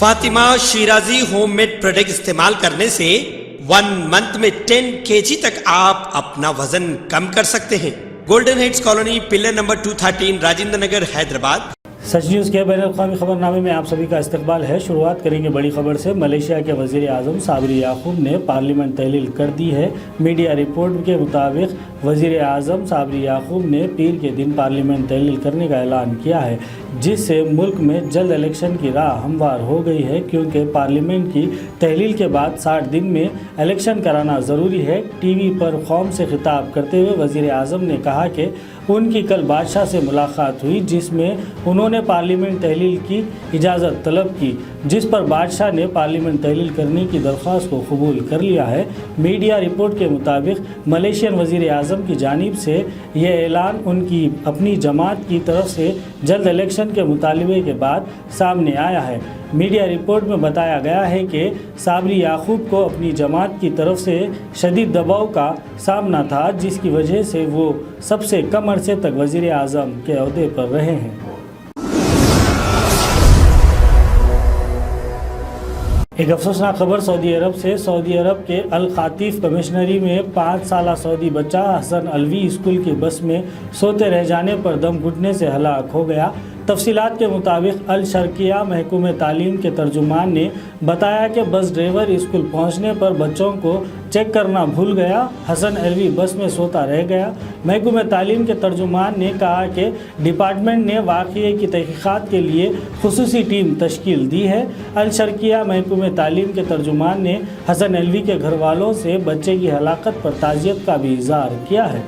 Fatima Shirazi home made product استعمال کرنے سے 1 منتھ میں 10 kg تک آپ اپنا وزن کم کر سکتے ہیں۔ Golden heights colony, pillar number 213، Rajendra Nagar, Hyderabad. Sach news کے بین الاقوامی خبر نامے میں آپ سبھی کا استقبال ہے۔ شروعات کریں گے بڑی خبر سے۔ ملیشیا کے وزیر اعظم صابری یعقوب نے پارلیمنٹ تحلیل کر دی ہے۔ میڈیا رپورٹ کے مطابق وزیر اعظم صابری یعقوب نے پیر کے دن پارلیمنٹ تحلیل کرنے کا اعلان کیا ہے، جس سے ملک میں جلد الیکشن کی راہ ہموار ہو گئی ہے، کیونکہ پارلیمنٹ کی تحلیل کے بعد 60 دن میں الیکشن کرانا ضروری ہے۔ ٹی وی پر قوم سے خطاب کرتے ہوئے وزیر اعظم نے کہا کہ ان کی کل بادشاہ سے ملاقات ہوئی، جس میں انہوں نے پارلیمنٹ تحلیل کی اجازت طلب کی، جس پر بادشاہ نے پارلیمنٹ تحلیل کرنے کی درخواست کو قبول کر لیا ہے۔ میڈیا رپورٹ کے مطابق ملیشین وزیر اعظم کی جانب سے یہ اعلان ان کی اپنی جماعت کی طرف سے جلد الیکشن کے مطالبے کے بعد سامنے آیا ہے۔ میڈیا رپورٹ میں بتایا گیا ہے کہ صابری یعقوب کو اپنی جماعت کی طرف سے شدید دباؤ کا سامنا تھا، جس کی وجہ سے وہ سب سے کم عرصے تک وزیر اعظم کے عہدے پر رہے ہیں۔ ایک افسوسناک خبر سعودی عرب سے۔ سعودی عرب کے الخاطیف کمشنری میں 5 سالہ سعودی بچہ حسن علوی اسکول کی بس میں سوتے رہ جانے پر دم گھٹنے سے ہلاک ہو گیا۔ تفصیلات کے مطابق الشرقیہ محکمہ تعلیم کے ترجمان نے بتایا کہ بس ڈرائیور اسکول پہنچنے پر بچوں کو چیک کرنا بھول گیا۔ حسن علوی بس میں سوتا رہ گیا۔ محکمہ تعلیم کے ترجمان نے کہا کہ ڈپارٹمنٹ نے واقعے کی تحقیقات کے لیے خصوصی ٹیم تشکیل دی ہے۔ الشرقیہ محکمہ تعلیم کے ترجمان نے حسن علوی کے گھر والوں سے بچے کی ہلاکت پر تعزیت کا بھی اظہار کیا ہے۔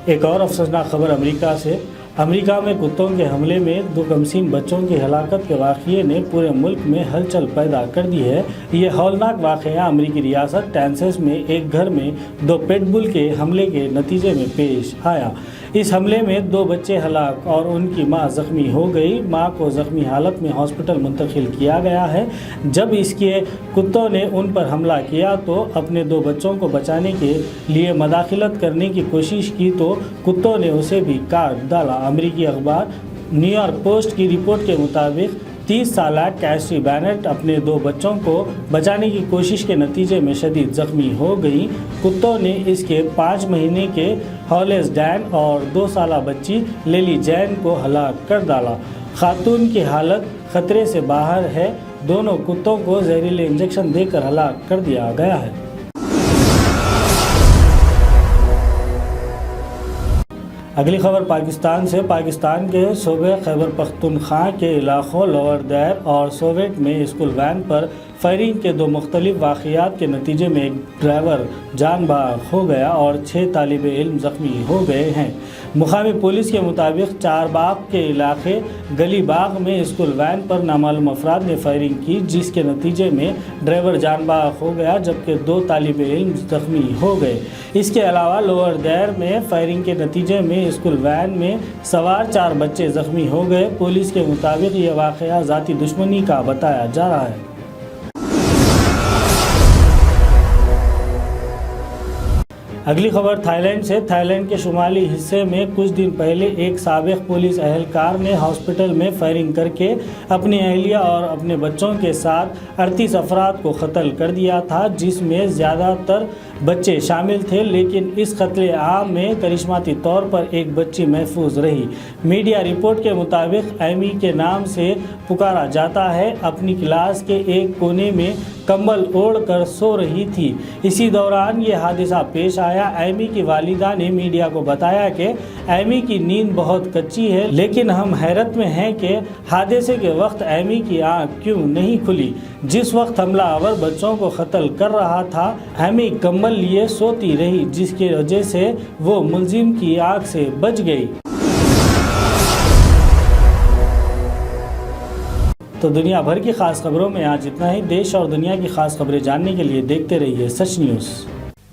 ایک اور افسوسناک خبر امریکہ سے۔ امریکہ میں کتوں کے حملے میں 2 کمسین بچوں کی ہلاکت کے واقعے نے پورے ملک میں ہلچل پیدا کر دی ہے۔ یہ ہولناک واقعہ امریکی ریاست ٹینیسی میں ایک گھر میں 2 پٹ بل کے حملے کے نتیجے میں پیش آیا۔ اس حملے میں 2 بچے ہلاک اور ان کی ماں زخمی ہو گئی۔ ماں کو زخمی حالت میں ہاسپٹل منتقل کیا گیا ہے۔ جب اس کے کتوں نے ان پر حملہ کیا تو اپنے 2 بچوں کو بچانے کے لیے مداخلت کرنے کی کوشش کی تو کتوں نے اسے بھی کاٹ ڈالا۔ امریکی اخبار نیو یارک پوسٹ کی رپورٹ کے مطابق 30 سالہ کیسری بینٹ اپنے 2 بچوں کو بچانے کی کوشش کے نتیجے میں شدید زخمی ہو گئی۔ کتوں نے اس کے 5 مہینے کے ہالس ڈین اور 2 سالہ بچی لیلی جین کو ہلاک کر ڈالا۔ خاتون کی حالت خطرے سے باہر ہے۔ دونوں کتوں کو زہریلے انجیکشن دے کر ہلاک کر دیا گیا ہے۔ اگلی خبر پاکستان سے۔ پاکستان کے صوبہ خیبر پختونخوا کے علاقوں لوور دیر اور سوویٹ میں اسکول وین پر فائرنگ کے 2 مختلف واقعات کے نتیجے میں ایک ڈرائیور جان بحق ہو گیا اور 6 طالب علم زخمی ہو گئے ہیں۔ مقامی پولیس کے مطابق 4 باغ کے علاقے گلی باغ میں اسکول وین پر نامعلوم افراد نے فائرنگ کی، جس کے نتیجے میں ڈرائیور جان بحق ہو گیا جبکہ 2 طالب علم زخمی ہو گئے۔ اس کے علاوہ لوور دیر میں فائرنگ کے نتیجے میں اسکول وین میں سوار 4 بچے زخمی ہو گئے۔ پولیس کے مطابق یہ واقعہ ذاتی دشمنی کا بتایا جا رہا ہے۔ اگلی خبر تھائی لینڈ سے۔ تھائی لینڈ کے شمالی حصے میں کچھ دن پہلے ایک سابق پولیس اہلکار نے ہاسپٹل میں فائرنگ کر کے اپنی اہلیہ اور اپنے بچوں کے ساتھ 38 افراد کو قتل کر دیا تھا، جس میں زیادہ تر بچے شامل تھے، لیکن اس قتل عام میں کرشماتی طور پر ایک بچی محفوظ رہی۔ میڈیا رپورٹ کے مطابق ایمی کے نام سے پکارا جاتا ہے اپنی کلاس کے ایک کونے میں کمبل اوڑھ کر سو رہی تھی۔ اسی دوران یہ حادثہ پیش آیا۔ ایمی کی والدہ نے میڈیا کو بتایا کہ ایمی کی نیند بہت کچی ہے، لیکن ہم حیرت میں ہیں کہ حادثے کے وقت ایمی کی آنکھ کیوں نہیں کھلی۔ جس وقت حملہ آور بچوں کو قتل کر رہا تھا، ایمی کمبل لیے سوتی رہی، جس کی وجہ سے وہ ملزم کی آنکھ سے بچ گئی۔ تو دنیا بھر کی خاص خبروں میں آج اتنا ہی۔ دیش اور دنیا کی خاص خبریں جاننے کے لیے دیکھتے رہیے سچ نیوز۔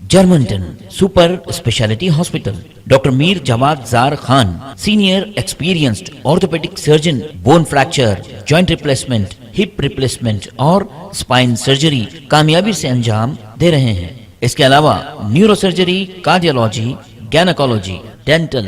جرمنٹن super speciality hospital, doctor Mir Jawad Zar Khan, senior experienced orthopaedic surgeon, bone fracture, joint replacement, hip replacement اور اسپائن سرجری کامیابی سے انجام دے رہے ہیں۔ اس کے علاوہ neuro surgery, cardiology, gynaecology, dental,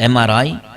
MRI,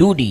2D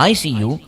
ICU